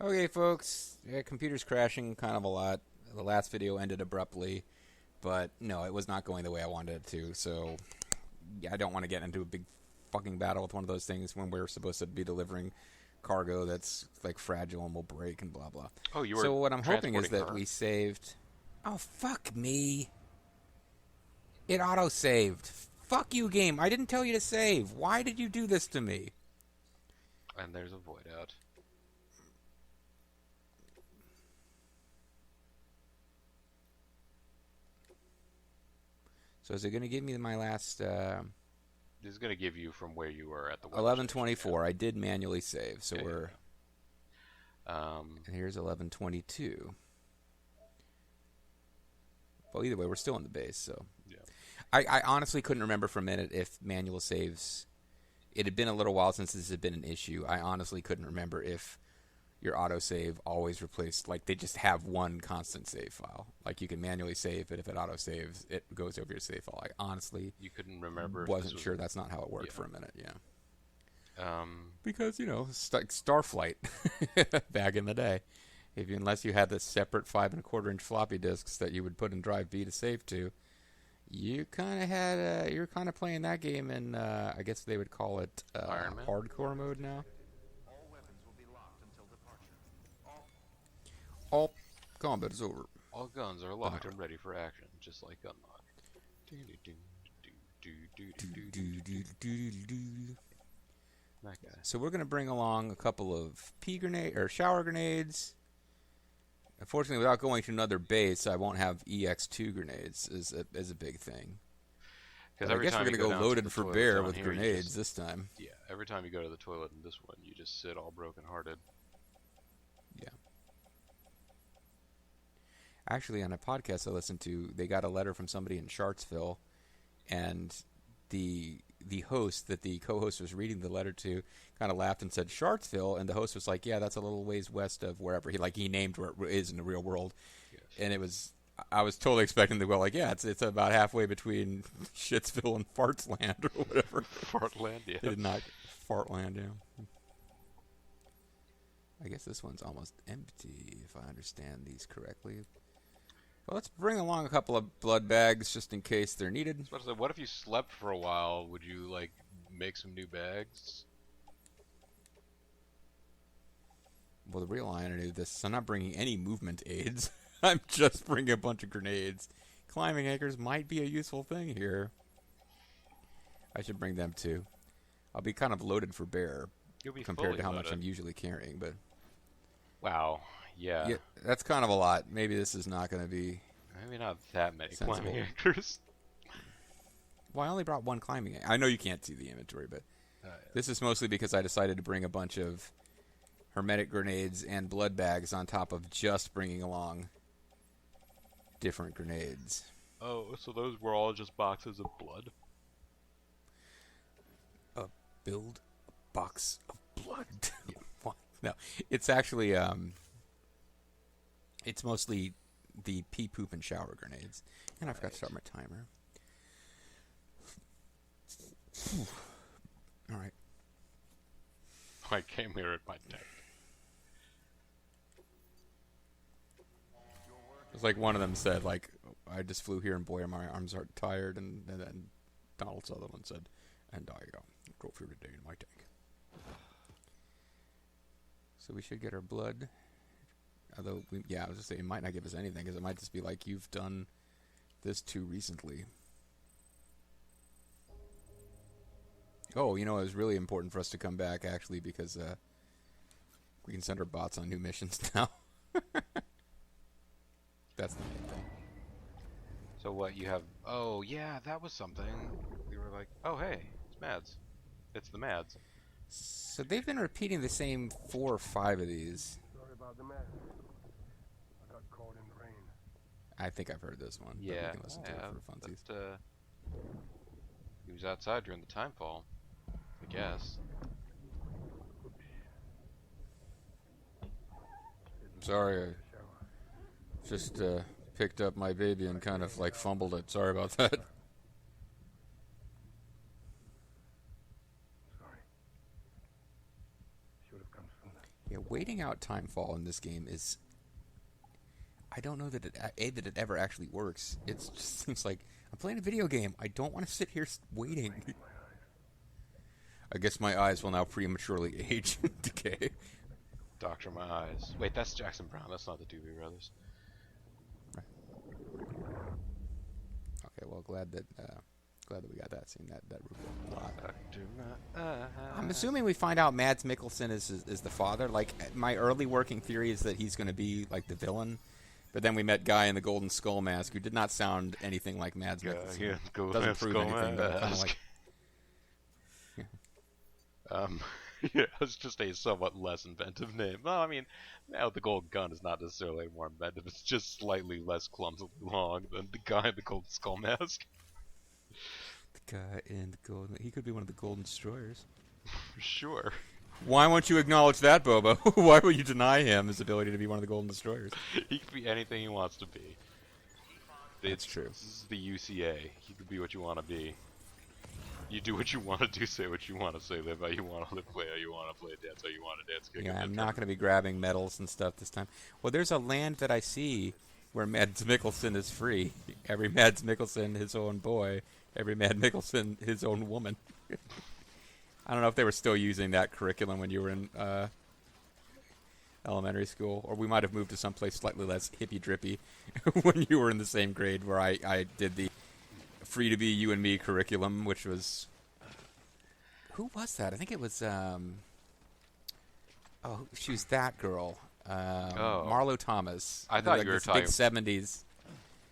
Okay, folks, computer's crashing kind of a lot. The last video ended abruptly, but no, it was not going the way I wanted it to, so yeah, I don't want to get into a big fucking battle with one of those things when we're supposed to be delivering cargo that's like fragile and will break and blah blah. Oh, you were So what I'm hoping is transporting that her? we saved. Oh, fuck me. It auto-saved. Fuck you, game. I didn't tell you to save. Why did you do this to me? And there's a void out. So is it going to give me my last This is going to give you from where you were at the weather station. 1124? I did manually save, so Yeah, we're. yeah. And here's 1122. Well, either way, we're still in the base, so. Yeah. I honestly couldn't remember for a minute if manual saves. It had been a little while since this had been an issue. I honestly couldn't remember if your autosave always replaced, like they just have one constant save file. Like you can manually save, but if it autosaves, it goes over your save file. I honestly You couldn't remember if wasn't this sure was... that's not how it worked Yeah. for a minute, yeah. Um, Because, you know, Starflight back in the day. Unless you had the separate 5 1/4 inch floppy disks that you would put in Drive B to save to, you kind of had you're kind of playing that game in I guess they would call it Iron Man? hardcore mode now. All combat is over. all guns are locked and ready for action, just like Unlock. That guy. So we're gonna bring along a couple of pea grenade or shower grenades. Unfortunately, without going to another base, I won't have EX2 grenades. Is a big thing. Because I every guess time we're you gonna go down to loaded the for toilet bear down with here, you grenades just... this time. Yeah, every time you go to the toilet in this one, you just sit all broken-hearted. Yeah. Actually, on a podcast I listened to, they got a letter from somebody in Charlottesville, and the host that the co-host was reading the letter to kind of laughed and said Charlottesville, and the host was like, "Yeah, that's a little ways west of wherever." He named where it is in the real world, Yes. and it was. I was totally expecting to go like, "Yeah, it's about halfway between Shitsville and Fartsland or whatever." Fartland, yeah. They did not Fartland, yeah. I guess this one's almost empty, if I understand these correctly. Well, let's bring along a couple of blood bags just in case they're needed. So what if you slept for a while? Would you, like, make some new bags? Well, the real irony of this is I'm not bringing any movement aids. I'm just bringing a bunch of grenades. Climbing anchors might be a useful thing here. I should bring them too. I'll be kind of loaded for bear You'll be compared fully to how much loaded. I'm usually carrying, but Wow, yeah. yeah, that's kind of a lot. Maybe this is not going to be. Maybe not that many Sensible. climbing anchors. Well, I only brought one climbing anchor. I know you can't see the inventory, but Yeah. this is mostly because I decided to bring a bunch of hermetic grenades and blood bags on top of just bringing along different grenades. Oh, so those were all just boxes of blood? Build a box of blood. What? No, it's actually it's mostly the pee, poop, and shower grenades. And I forgot to start my timer. All right. I came here at my deck. It's like one of them said, like, I just flew here and boy, my arms are tired. And then Donald Sutherland said, and I drove here today in my tank. So we should get our blood. Although, I was just saying, it might not give us anything because it might just be like, you've done this too recently. Oh, you know, it was really important for us to come back, actually, because we can send our bots on new missions now. That's the main thing. So what, you have... Oh, yeah, that was something. We were like, oh, hey, it's Mads. It's the Mads. So they've been repeating the same 4 or 5 of these. Sorry about the mess. I got caught in the rain. I think I've heard this one. But Yeah, we can listen to it for funsies. but, he was outside during the timefall, I guess. Sorry, I just picked up my baby and kind of like fumbled it. Sorry about that. Sorry. Should have come sooner. Yeah, waiting out timefall in this game is. I don't know that it ever actually works. It just seems like I'm playing a video game. I don't want to sit here waiting. I guess my eyes will now prematurely age and decay. Doctor my eyes. Wait, that's Jackson Brown. That's not the Doobie Brothers. Okay, well, glad that we got that scene. That a lot. Doctor my eyes. I'm assuming we find out Mads Mikkelsen is the father. Like, my early working theory is that he's going to be like the villain, but then we met Guy in the Golden Skull mask, who did not sound anything like Mads Mikkelsen. Yeah, doesn't prove anything, but kind of like. Yeah, it's just a somewhat less inventive name. Well, I mean, now the gold gun is not necessarily more inventive. It's just slightly less clumsily long than the guy in the Golden Skull mask. The guy in the golden. He could be one of the Golden Destroyers. Sure. Why won't you acknowledge that, Bobo? Why will you deny him his ability to be one of the Golden Destroyers? He could be anything he wants to be. That's true. This is the UCA. He could be what you want to be. You do what you want to do, say what you want to say, live how you want to live, play how you want to play, dance how you want to dance. Yeah, I'm not going to be grabbing medals and stuff this time. Well, there's a land that I see where Mads Mikkelsen is free. Every Mads Mikkelsen, his own boy. Every Mads Mikkelsen, his own woman. I don't know if they were still using that curriculum when you were in elementary school, or we might have moved to someplace slightly less hippy-drippy when you were in the same grade where I did the free to be you and me curriculum, which was... Who was that? I think it was... Oh, she was that girl. Marlo Thomas. I thought like you were this talking... big 70s.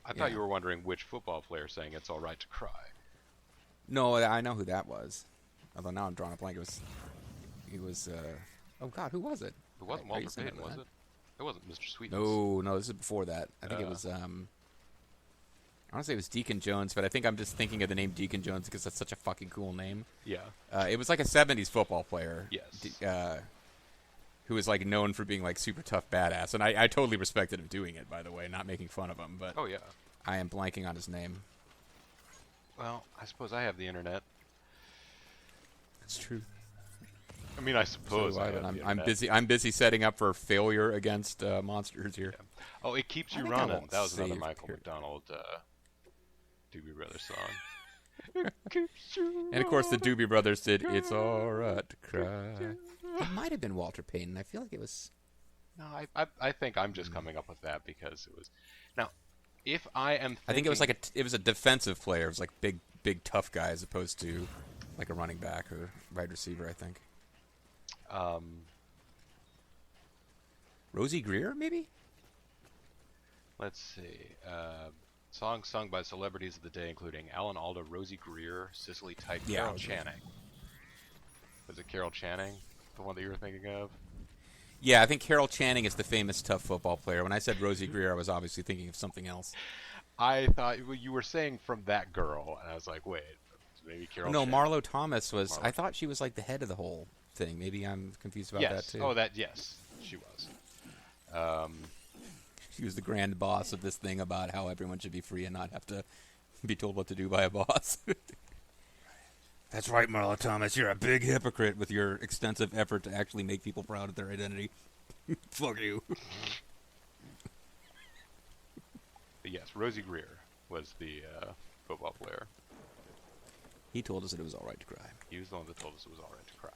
I thought you were wondering which football player saying it's all right to cry. No, I know who that was. Although now I'm drawing a blank. He was... oh, God, who was it? It wasn't Walter Payton, was it? It wasn't Mr. Sweetness. No, this is before that. I think it was... I want to say it was Deacon Jones, but I think I'm just thinking of the name Deacon Jones because that's such a fucking cool name. Yeah. It was like a 70s football player. Yes. Who was like known for being like super tough badass. And I totally respected him doing it, by the way, not making fun of him. But oh, yeah. I am blanking on his name. Well, I suppose I have the internet. That's true. I mean, I suppose so I have the I'm internet. I'm busy setting up for failure against monsters here. Yeah. Oh, it keeps you I running. won't That was another save Michael here. McDonald Doobie Brothers song. It keeps you And of course, the running. Doobie Brothers did "It's All Right to Cry." It might have been Walter Payton. I feel like it was. No, I think I'm just coming up with that because it was. Now, if I am thinking, I think it was like it was a defensive player. It was like big tough guy as opposed to like a running back or wide receiver. I think. Rosie Greer, maybe. Let's see. Songs sung by celebrities of the day, including Alan Alda, Rosie Greer, Cicely Tyke, Yeah, Carol okay. Channing. Was it Carol Channing, the one that you were thinking of? Yeah, I think Carol Channing is the famous tough football player. When I said Rosie Greer, I was obviously thinking of something else. I thought you were saying from that girl, and I was like, wait, maybe Carol. No, Channing. Marlo Thomas was. Marlo. I thought she was like the head of the whole thing. Maybe I'm confused about Yes. that too. Oh, yes, she was. She was the grand boss of this thing about how everyone should be free and not have to be told what to do by a boss. That's right, Marlo Thomas. You're a big hypocrite with your extensive effort to actually make people proud of their identity. Fuck you. But yes, Rosie Greer was the football player. He told us that it was all right to cry. He was the one that told us it was all right to cry.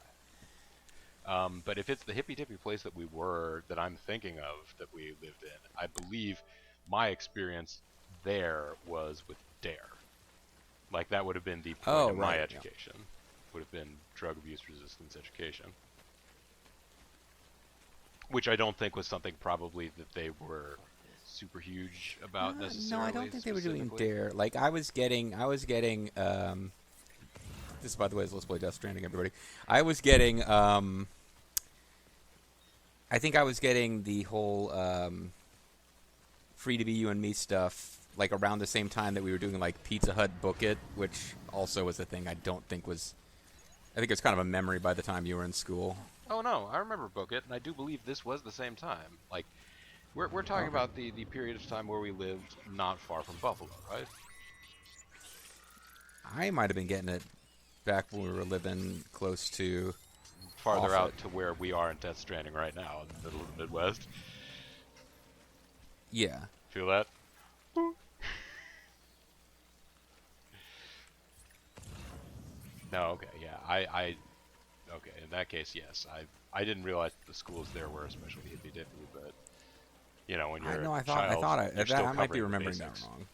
But if it's the hippy-dippy place that I'm thinking of, that we lived in, I believe my experience there was with DARE. Like, that would have been the point of my education. Would have been drug abuse resistance education. Which I don't think was something probably that they were super huge about necessarily. No, I don't think they were doing specifically. DARE. Like, I was getting, this, by the way, is Let's Play Death Stranding, everybody. I was getting, I think I was getting the whole free to be you and me stuff, like, around the same time that we were doing, like, Pizza Hut Book It, which also was a thing I don't think was, I think it was kind of a memory by the time you were in school. Oh no, I remember Book It, and I do believe this was the same time. Like, we're talking about the period of time where we lived not far from Buffalo, right? I might have been getting it back when we were living close to farther off out it. to where we are in Death Stranding right now, in the middle of the Midwest. Yeah. Feel that? No, okay, yeah. Okay, in that case, yes. I didn't realize that the schools there were especially hippy-dippy, but, you know, when you're I a child, you're still I might be covering the remembering that basics. wrong.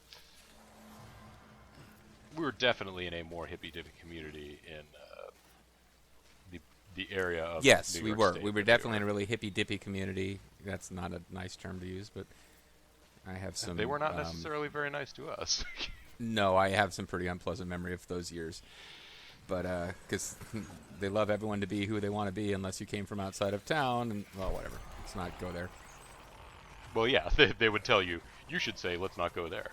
We were definitely in a more hippy-dippy community in the area of Yes, New we York were. State We were that they definitely in a really hippy dippy community. That's not a nice term to use, but I have some. They were not necessarily very nice to us. No, I have some pretty unpleasant memory of those years. But because they love everyone to be who they want to be, unless you came from outside of town, and well, whatever. Let's not go there. Well, yeah, they would tell you, you should say, let's not go there.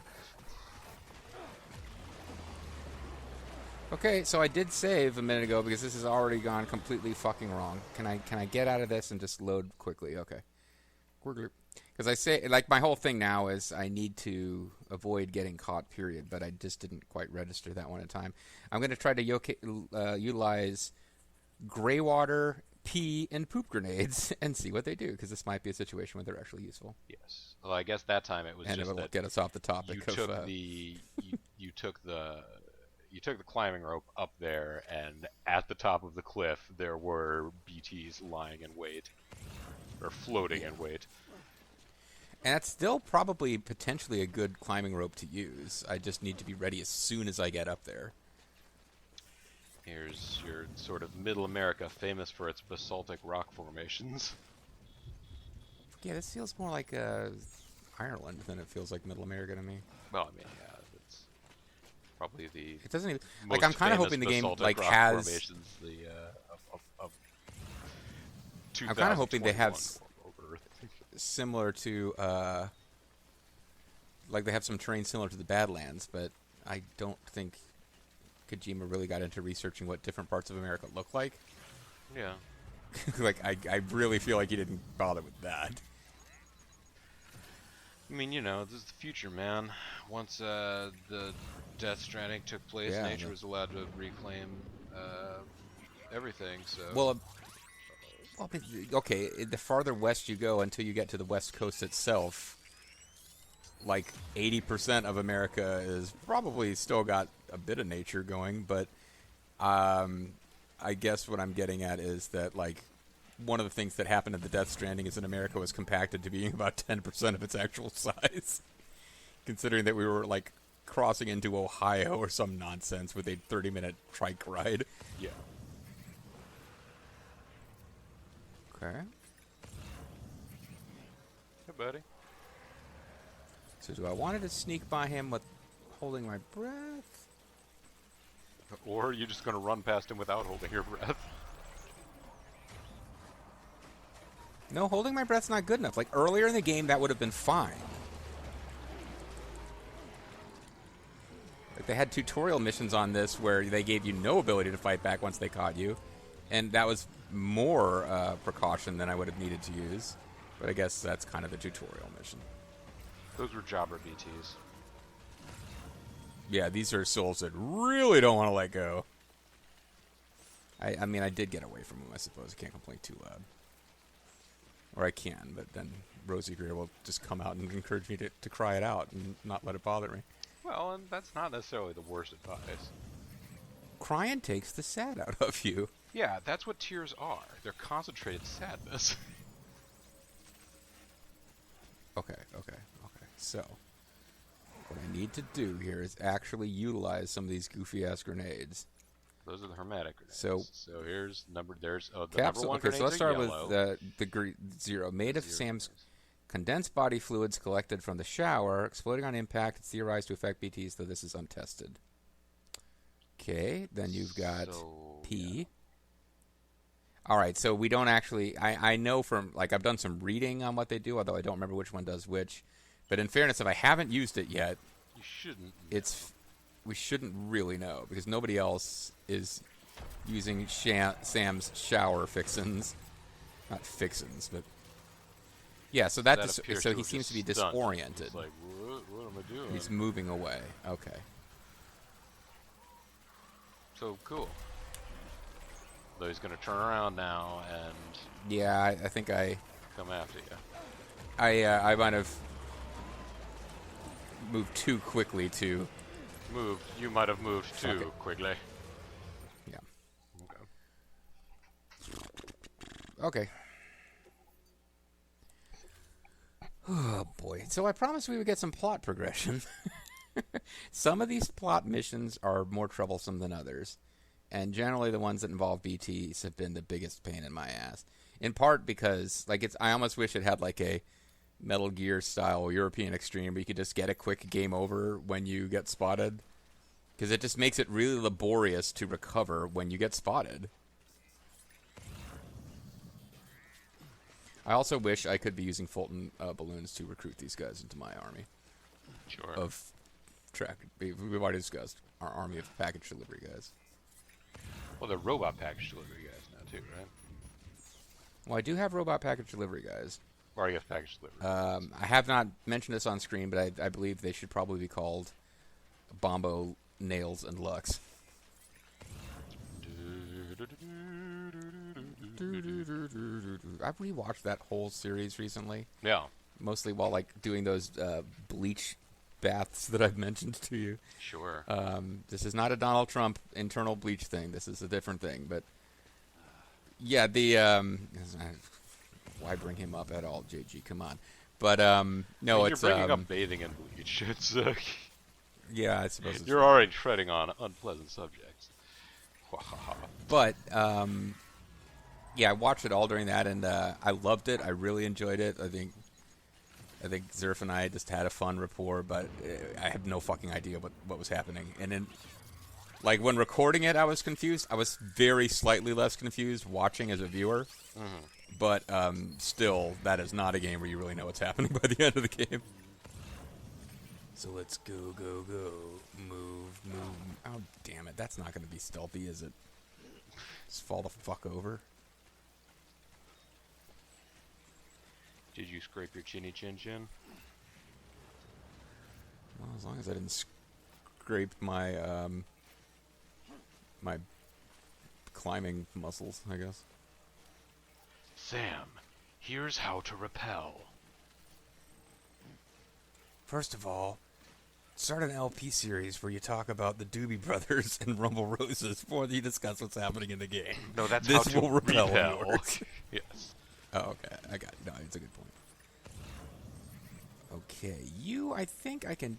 Okay, so I did save a minute ago because this has already gone completely fucking wrong. Can I get out of this and just load quickly? Okay. Because I say, like, my whole thing now is I need to avoid getting caught, period, but I just didn't quite register that one at a time. I'm going to try to utilize gray water, pee, and poop grenades and see what they do, because this might be a situation where they're actually useful. Yes. Well, I guess that time it was And just it will that get us off the topic you of... took you took the climbing rope up there, and at the top of the cliff there were BTs lying in wait, or floating in wait. And that's still probably potentially a good climbing rope to use. I just need to be ready as soon as I get up there. Here's your sort of Middle America, famous for its basaltic rock formations. Yeah, this feels more like Ireland than it feels like Middle America to me. Well, I mean, yeah, it's probably the It doesn't even... most Like, I'm kind of famous hoping the game, basaltic like, rock has... formations of I'm kind of hoping they have 2021 over Earth. similar to... like, they have some terrain similar to the Badlands, but I don't think Kojima really got into researching what different parts of America look like. Yeah. Like, I really feel like he didn't bother with that. I mean, you know, this is the future, man. Once the Death Stranding took place, Yeah, nature was allowed to reclaim everything, so... Well, okay, the farther west you go until you get to the West Coast itself, like 80% of America is probably still got a bit of nature going, but I guess what I'm getting at is that, like, one of the things that happened at the Death Stranding is that America was compacted to being about 10% of its actual size, considering that we were, like, crossing into Ohio or some nonsense with a 30-minute trike ride. Yeah. Okay. Hey, buddy. So do I want to sneak by him with holding my breath? Or are you just going to run past him without holding your breath? No, holding my breath's not good enough. Like, earlier in the game, that would have been fine. Like, they had tutorial missions on this where they gave you no ability to fight back once they caught you. And that was more precaution than I would have needed to use. But I guess that's kind of a tutorial mission. Those were jobber BTs. Yeah, these are souls that really don't want to let go. I mean, I did get away from them, I suppose. I can't complain too loud. Or I can, but then Rosie Greer will just come out and encourage me to cry it out and not let it bother me. Well, and that's not necessarily the worst advice. Crying takes the sad out of you. Yeah, that's what tears are. They're concentrated sadness. Okay. So, what I need to do here is actually utilize some of these goofy-ass grenades. Those are the hermetic grenades. So here's the number capsule. one Okay, so let's grenades are start with yellow. the zero. Made of Zero Sam's grenades. condensed body fluids collected from the shower, exploding on impact. It's theorized to affect BTs, though this is untested. Okay, then you've got P. Yeah. All right, so we don't actually... I know from... Like, I've done some reading on what they do, although I don't remember which one does which. But in fairness, if I haven't used it yet, You shouldn't. we shouldn't really know, because nobody else is using Sam's shower fixins. Not fixins, but... Yeah, so appears so to he have seems just to be stunned. disoriented. It's like, what am I doing? He's moving away. Okay. So cool. Though he's gonna turn around now and Yeah, I think come after you. I might have moved too quickly to. You might have moved Fuck too it. quickly. Yeah. Okay. Okay. Oh boy. So I promised we would get some plot progression. Some of these plot missions are more troublesome than others, and generally the ones that involve BTs have been the biggest pain in my ass. In part because I almost wish it had like a Metal Gear style European Extreme where you could just get a quick game over when you get spotted, because it just makes it really laborious to recover when you get spotted. I also wish I could be using Fulton balloons to recruit these guys into my army Sure. of track. We've already discussed our army of package delivery guys. Well, they're robot package delivery guys now too, right? Well, I do have robot package delivery guys. Or I guess package delivery. I have not mentioned this on screen, but I believe they should probably be called Bombo, Nails, and Lux. I've rewatched that whole series recently, Yeah. mostly while doing those bleach baths that I've mentioned to you. Sure. This is not a Donald Trump internal bleach thing. This is a different thing. But yeah, why bring him up at all, JG? Come on. But no, You're it's bringing up bathing in bleach. It's yeah, I suppose it's you're already treading on unpleasant subjects. But yeah, I watched it all during that, and I loved it. I really enjoyed it. I think Zerf and I just had a fun rapport, but I have no fucking idea what was happening. And then, when recording it, I was confused. I was very slightly less confused watching as a viewer. Mm-hmm. But still, that is not a game where you really know what's happening by the end of the game. So let's go, move. Oh, damn it. That's not going to be stealthy, is it? Just fall the fuck over. Did you scrape your chinny chin chin? Well, as long as I didn't scrape my my climbing muscles, I guess. Sam, here's how to repel. First of all, start an LP series where you talk about the Doobie Brothers and Rumble Roses before you discuss what's happening in the game. No, that's this how to will repel. repel. Yes. Oh, okay. I got it. No, it's a good point. Okay, I think I can...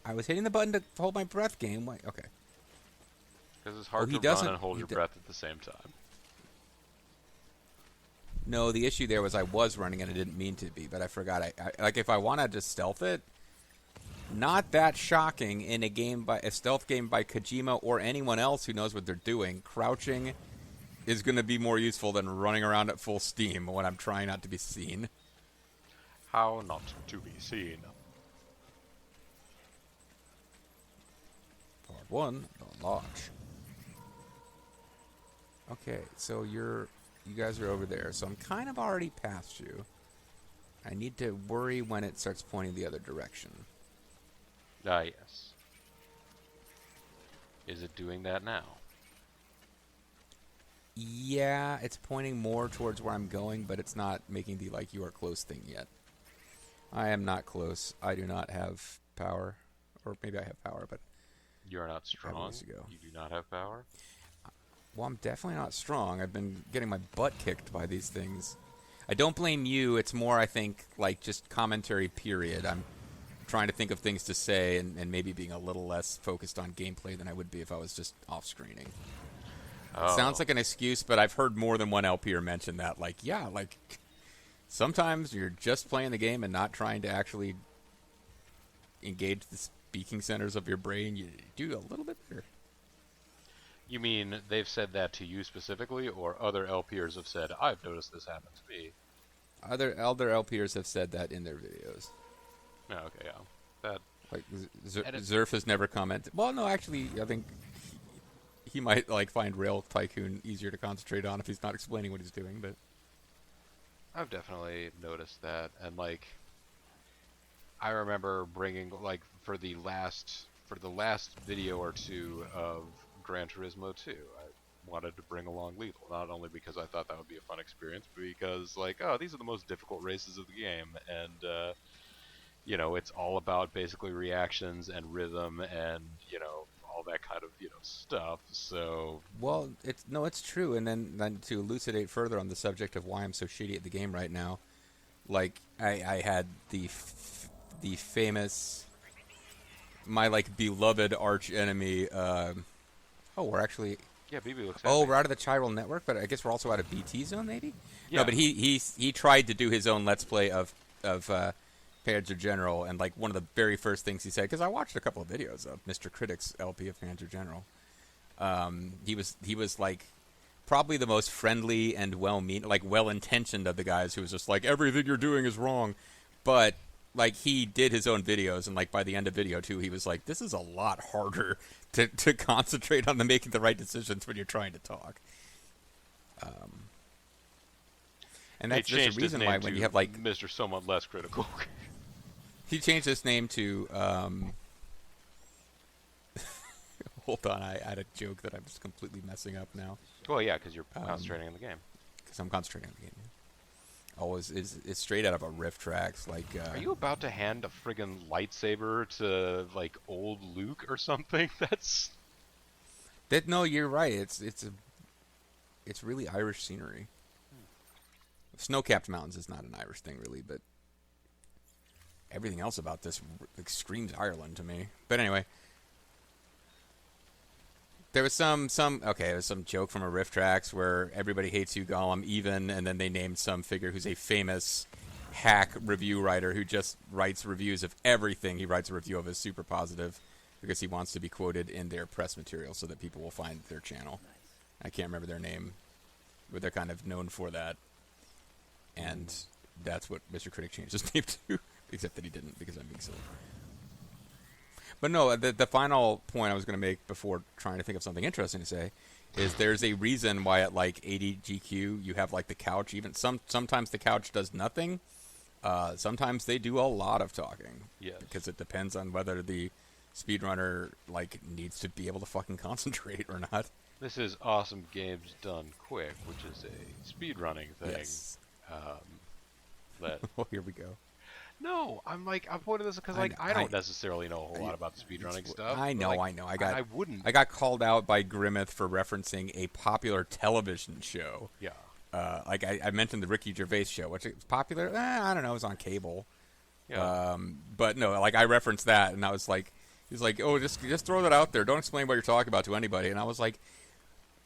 I was hitting the button to hold my breath game. Wait, okay. Because it's hard he to run doesn't- and hold he your do- breath at the same time. No, the issue there was I was running and I didn't mean to be, but I forgot. I if I wanted to stealth it, not that shocking in a stealth game by Kojima or anyone else who knows what they're doing. Crouching is going to be more useful than running around at full steam when I'm trying not to be seen. How not to be seen. Part 1, the launch. Okay, so you guys are over there, so I'm kind of already past you. I need to worry when it starts pointing the other direction. Ah, yes. Is it doing that now? Yeah, it's pointing more towards where I'm going, but it's not making the you are close thing yet. I am not close. I do not have power. Or maybe I have power, but... You're not strong. ways to go. You do not have power. Well, I'm definitely not strong. I've been getting my butt kicked by these things. I don't blame you. It's more, I think, just commentary period. I'm trying to think of things to say and maybe being a little less focused on gameplay than I would be if I was just off-screening. Oh. It sounds like an excuse, but I've heard more than one LPer mention that. Sometimes you're just playing the game and not trying to actually engage the speaking centers of your brain. You do a little bit better. You mean they've said that to you specifically, or other LPers have said, I've noticed this happen to me? Other LPers have said that in their videos. Oh, okay, yeah. That. Zerf has never commented. Well, no, actually, I think he might find Rail Tycoon easier to concentrate on if he's not explaining what he's doing. But I've definitely noticed that, and I remember bringing for the last video or two of Gran Turismo 2, wanted to bring along Lethal. Not only because I thought that would be a fun experience, but because like, oh, these are the most difficult races of the game, and it's all about basically reactions and rhythm and all that kind of stuff. So Well, it's true. And then to elucidate further on the subject of why I'm so shitty at the game right now, like I had the famous, my like beloved arch enemy. Oh, we're actually. yeah, BB looks Oh, happy. we're out of the chiral network, but I guess we're also out of BT zone, maybe. Yeah. No, but he tried to do his own let's play of Panzer General, and like one of the very first things he said, because I watched a couple of videos of Mr. Critic's LP of Panzer General. He was like probably the most friendly and well-intentioned of the guys, who was just like, everything you're doing is wrong, but like he did his own videos, and like by the end of video 2, he was like, this is a lot harder to concentrate on making the right decisions when you're trying to talk. And that's just the reason why when you have like Mr. Somewhat Less Critical. he changed his name to hold on, I had a joke that I'm just completely messing up now. Well, yeah, because you're concentrating on the game. Because I'm concentrating on the game. Oh, it's straight out of a riff tracks. Like, Are you about to hand a friggin' lightsaber to like old Luke or something? No, you're right. It's really Irish scenery. Snow-capped mountains is not an Irish thing, really, but everything else about this screams Ireland to me. But anyway, there was some joke from a riff tracks where everybody hates you, Gollum, even, and then they named some figure who's a famous hack review writer who just writes reviews of everything. He writes a review of his super positive because he wants to be quoted in their press material so that people will find their channel. I can't remember their name, but they're kind of known for that. And that's what Mr. Critic changed his name to, except that he didn't, because I'm being silly. But no, the final point I was going to make before trying to think of something interesting to say is there's a reason why at like 80 GQ you have like the couch. Even sometimes the couch does nothing. Sometimes they do a lot of talking. Yes. Because it depends on whether the speedrunner like needs to be able to fucking concentrate or not. This is Awesome Games Done Quick, which is a speedrunning thing. Yes. Oh, here we go. No, I'm pointing this because I don't necessarily know a whole lot about the speedrunning stuff. I know. I wouldn't. I got called out by Grimmeth for referencing a popular television show. Yeah. Like I mentioned the Ricky Gervais show, which is popular. I don't know. It was on cable. Yeah. But no, like I referenced that, and I was like, he's like, oh, just throw that out there. Don't explain what you're talking about to anybody. And I was like,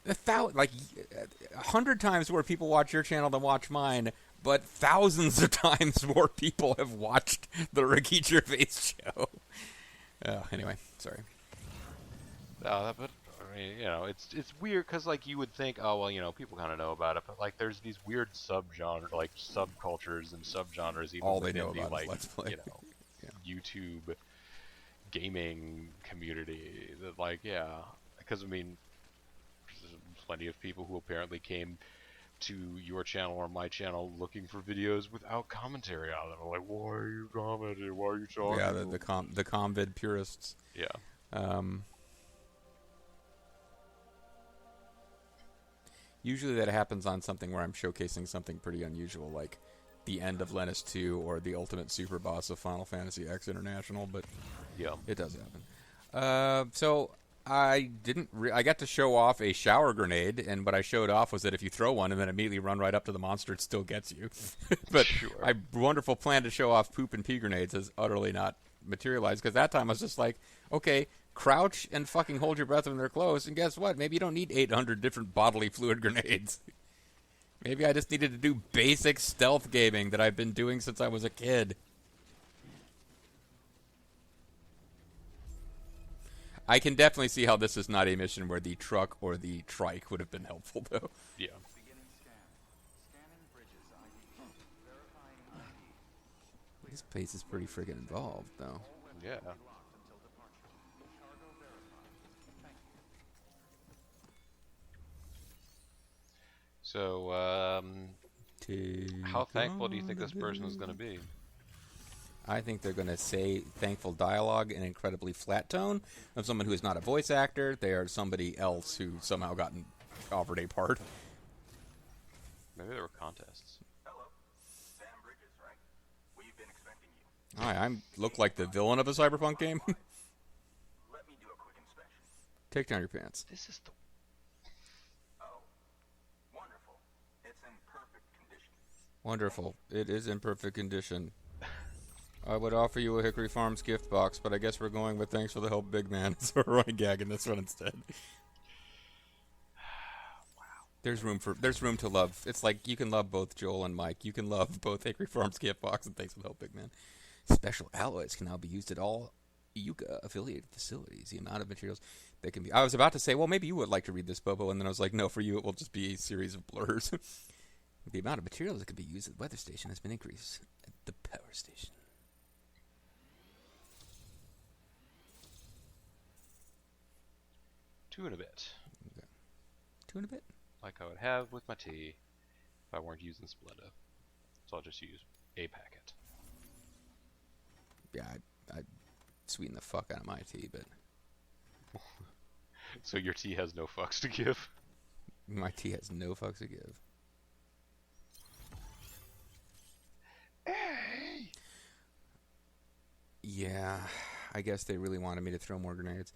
100 times more people watch your channel than watch mine. But thousands of times more people have watched the Ricky Gervais show. Anyway, sorry. But I mean, it's weird because like you would think, oh well, people kind of know about it, but like there's these weird subgenres, like subcultures and subgenres, even All they within know the about like is Let's Play. Yeah. YouTube gaming community. That because I mean, there's plenty of people who apparently came to your channel or my channel looking for videos without commentary on them. I'm like, why are you commenting? Why are you talking? Yeah, the comvid purists. Yeah. Usually that happens on something where I'm showcasing something pretty unusual, like the end of Lennis 2 or the ultimate super boss of Final Fantasy X International, but Yeah. it does happen. So I didn't. I got to show off a shower grenade, and what I showed off was that if you throw one and then immediately run right up to the monster, it still gets you. But Sure. my wonderful plan to show off poop and pee grenades has utterly not materialized, because that time I was just like, okay, crouch and fucking hold your breath when they're close, and guess what? Maybe you don't need 800 different bodily fluid grenades. Maybe I just needed to do basic stealth gaming that I've been doing since I was a kid. I can definitely see how this is not a mission where the truck or the trike would have been helpful, though. Yeah. This place is pretty friggin' involved, though. Yeah. So, how thankful do you think this person is going to be? I think they're going to say thankful dialogue in an incredibly flat tone of someone who is not a voice actor. They are somebody else who somehow got offered a part. Maybe there were contests. Hello. Sam Bridges, right? We've been expecting you. Hi, I look like the villain of a cyberpunk game. Let me do a quick inspection. Take down your pants. This is the... Oh. Wonderful. It's in perfect condition. Wonderful. It is in perfect condition. I would offer you a Hickory Farms gift box, but I guess we're going with thanks for the help, big man. So we're running gag in this one instead. There's room to love. It's like you can love both Joel and Mike. You can love both Hickory Farms gift box and thanks for the help, big man. Special alloys can now be used at all Yuka affiliated facilities. The amount of materials that can be. I was about to say, well, maybe you would like to read this, Bobo, and then I was like, no, for you it will just be a series of blurs. The amount of materials that can be used at the weather station has been increased at the power station. Two and a bit. Okay. 2 and a bit. Like I would have with my tea if I weren't using Splenda. So I'll just use a packet. Yeah, I sweeten the fuck out of my tea, but So your tea has no fucks to give? my tea has no fucks to give. Hey! Yeah, I guess they really wanted me to throw more grenades.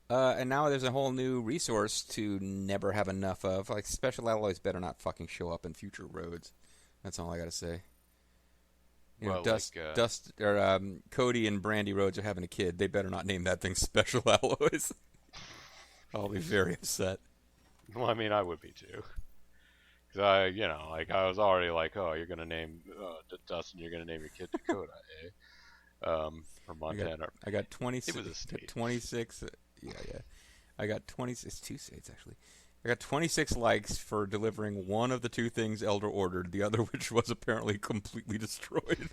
And now there's a whole new resource to never have enough of. Like, special alloys better not fucking show up in future roads. That's all I gotta say. You know, Well, Cody and Brandy Rhodes are having a kid. They better not name that thing special alloys. I'll be very upset. Well, I mean, I would be too. Because I was already like, oh, you're gonna name Dustin, you're gonna name your kid Dakota, eh? Or Montana. I got 26. It was a state. 26. Yeah. I got 26. It's 2 states actually. I got 26 likes for delivering one of the 2 things Elder ordered, the other which was apparently completely destroyed.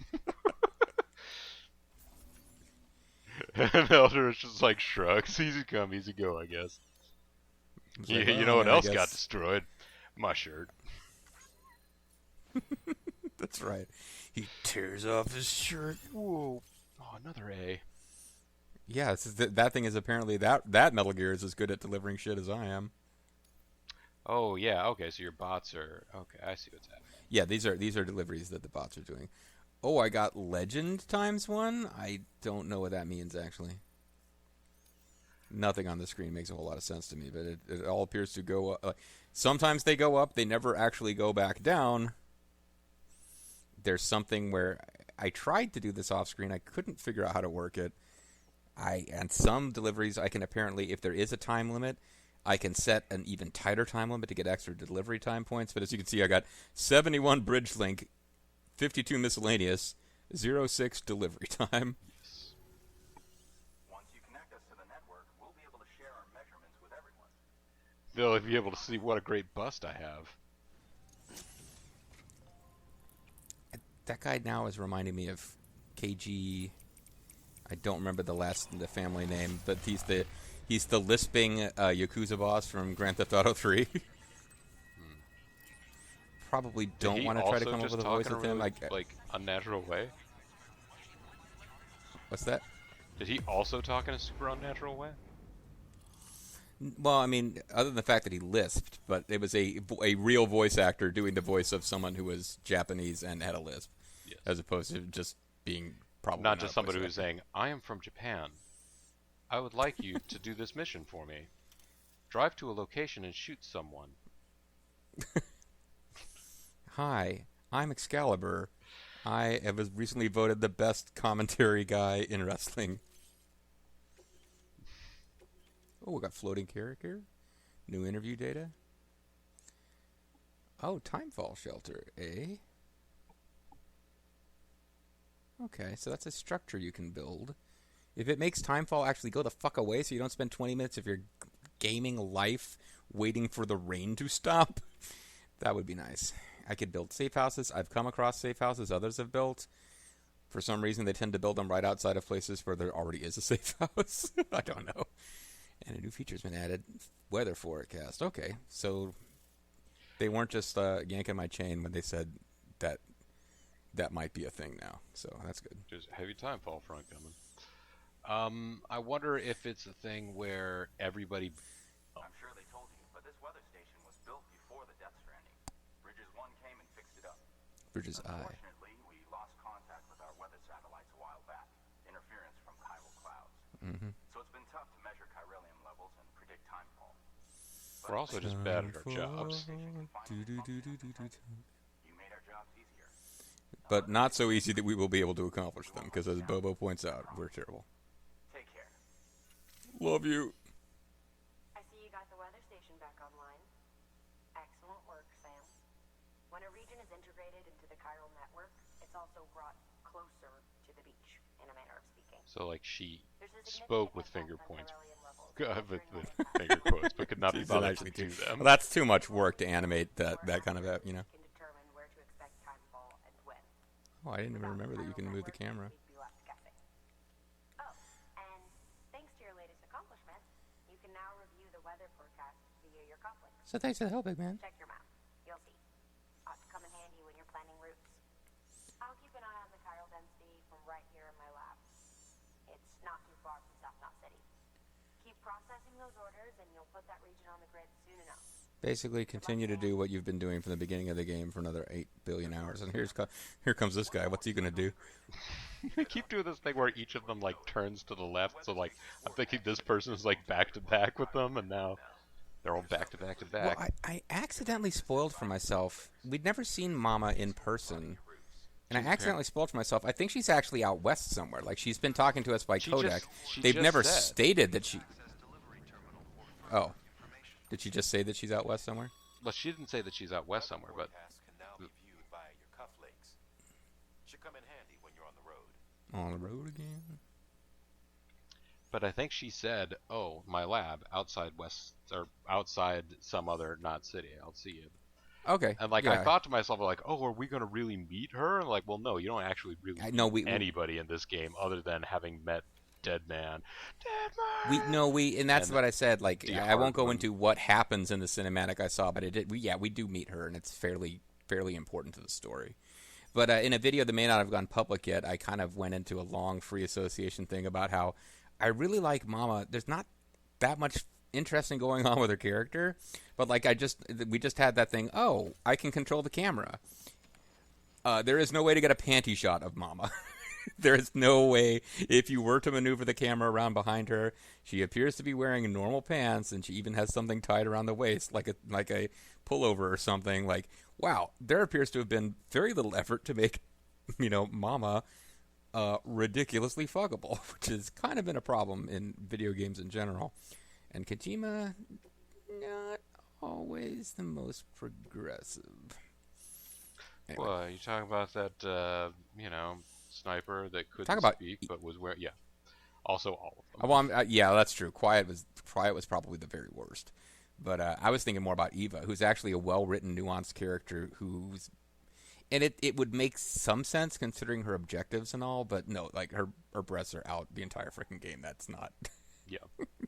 And Elder is just like shrugs. Easy come, easy go, I guess. Like, You know what else got destroyed? My shirt. That's right. He tears off his shirt. Whoa. Oh, another A. Yeah, that thing is apparently that Metal Gear is as good at delivering shit as I am. Oh, yeah, okay, so your bots are... Okay, I see what's happening. Yeah, these are deliveries that the bots are doing. Oh, I got Legend ×1? I don't know what that means, actually. Nothing on the screen makes a whole lot of sense to me, but it all appears to go up. Sometimes they go up, they never actually go back down. There's something where I tried to do this off screen, I couldn't figure out how to work it. And some deliveries, I can apparently, if there is a time limit, I can set an even tighter time limit to get extra delivery time points. But as you can see, I got 71 bridge link, 52 miscellaneous, 06 delivery time. Yes. Once you connect us to the network, we'll be able to share our measurements with everyone. They'll be able to see what a great bust I have. That guy now is reminding me of KG. I don't remember the family name, but he's the lisping Yakuza boss from Grand Theft Auto 3. Probably don't want to try to come up with a voice with him. Like unnatural way? What's that? Did he also talk in a super unnatural way? Well, I mean, other than the fact that he lisped, but it was a real voice actor doing the voice of someone who was Japanese and had a lisp, Yes. as opposed to just being probably Not just a somebody voice who's actor. saying, I am from Japan. I would like you to do this mission for me. Drive to a location and shoot someone. Hi, I'm Excalibur. I was recently voted the best commentary guy in wrestling. Oh, we got floating character. New interview data. Oh, timefall shelter, eh? Okay, so that's a structure you can build. If it makes timefall actually go the fuck away so you don't spend 20 minutes of your gaming life waiting for the rain to stop, that would be nice. I could build safe houses. I've come across safe houses others have built. For some reason, they tend to build them right outside of places where there already is a safe house. I don't know. And a new feature's been added. Weather forecast. Okay, so they weren't just yanking my chain when they said that might be a thing now. So that's good. There's a heavy timefall front coming. I wonder if it's a thing where everybody... I'm sure they told you, but this weather station Bridge's eye. Unfortunately, we lost contact with our weather satellites a while back. Interference from chiral clouds. Mm-hmm. So it's been tough to measure chiralium levels and predict timefall. We're also just bad at our jobs. You made our jobs easier. But not so easy that we will be able to accomplish them, because as Bobo points out, we're terrible. Take care. Love you. I see you got the weather station back online. Excellent work, Sam. When a region is integrated into the chiral network, it's also brought closer to the beach, in a manner of speaking. So, like, she There's a spoke significant with finger impact on points, chiralium levels with during finger quotes, but could not be It's bothered to actually do them. Well, that's too much work to animate that kind of, Can determine where to expect timefall and when. Oh, I didn't even remember that you can move the camera. We'd be left guessing. Oh, and thanks to your latest accomplishment, you can now review the weather forecast via your conflicts. So thanks for the help, big man. Check your map. You'll see. Ought to come in handy when you're planning routes. I'll keep an eye on the chiral density from right here in my lab. It's not too far from South Knot City. Keep processing those orders and you'll put that region on the grid soon enough. Basically, continue to do what you've been doing from the beginning of the game for another 8 billion hours. And here comes this guy. What's he going to do? They keep doing this thing where each of them, like, turns to the left, so, like, I'm thinking this person is, like, back-to-back with them, and now they're all back-to-back-to-back. Well, I accidentally spoiled for myself. We'd never seen Mama in person. And I accidentally spoiled for myself. I think she's actually out west somewhere. Like, she's been talking to us by codec. They've never stated that she... Oh. Did she just say that she's out west somewhere? Well, she didn't say that she's out west somewhere, but... Can now be viewed via your cufflinks. Should come in handy when you're on the road. On the road again? But I think she said, "Oh, my lab outside west or outside some other not city. I'll see you." Okay. And like yeah. I thought to myself, like, "Oh, are we gonna really meet her?" And like, well, no, you don't actually really meet anybody in this game other than having met Dead Man. And that's what I said. Like, I won't go into what happens in the cinematic I saw, but we do meet her, and it's fairly important to the story. But in a video that may not have gone public yet, I kind of went into a long free association thing about how I really like Mama. There's not that much interesting going on with her character, but like we just had that thing. Oh, I can control the camera. There is no way to get a panty shot of Mama. There is no way. If you were to maneuver the camera around behind her, she appears to be wearing normal pants, and she even has something tied around the waist, like a pullover or something. Like, wow, there appears to have been very little effort to make, Mama ridiculously fuckable, which has kind of been a problem in video games in general. And Kojima, not always the most progressive. Anyway. Well, you talking about that, sniper that couldn't speak but was wearing, yeah. Also, all of them. Well, yeah, that's true. Quiet was probably the very worst. But I was thinking more about Eva, who's actually a well-written, nuanced character who's... And it would make some sense considering her objectives and all, but no, like her breasts are out the entire freaking game. That's not... Yeah.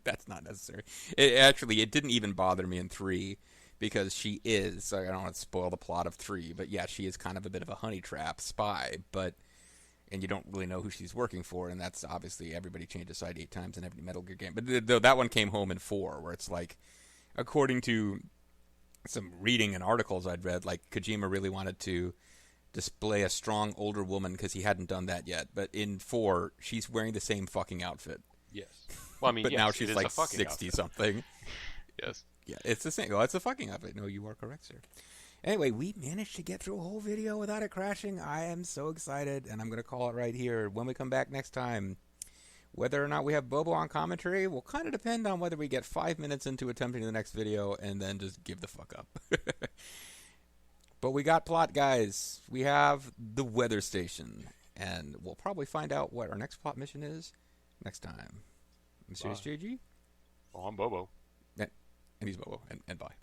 That's not necessary. It didn't even bother me in 3 because she is... I don't want to spoil the plot of 3, but yeah, she is kind of a bit of a honey trap spy, but... And you don't really know who she's working for, and that's obviously everybody changes side 8 times in every Metal Gear game. But that one came home in 4, where it's like, according to some reading and articles I'd read, like Kojima really wanted to display a strong older woman because he hadn't done that yet. But in 4, she's wearing the same fucking outfit. Yes. Well, I mean, but yes, now she's like 60 outfit. something. Yes. Yeah, it's the same. Well, it's a fucking outfit. No, you are correct, sir. Anyway, we managed to get through a whole video without it crashing. I am so excited, and I'm going to call it right here. When we come back next time, whether or not we have Bobo on commentary will kind of depend on whether we get 5 minutes into attempting the next video and then just give the fuck up. But we got plot, guys. We have the weather station, and we'll probably find out what our next plot mission is next time. Mysterious JG? Well, I'm Bobo. And he's Bobo, and bye.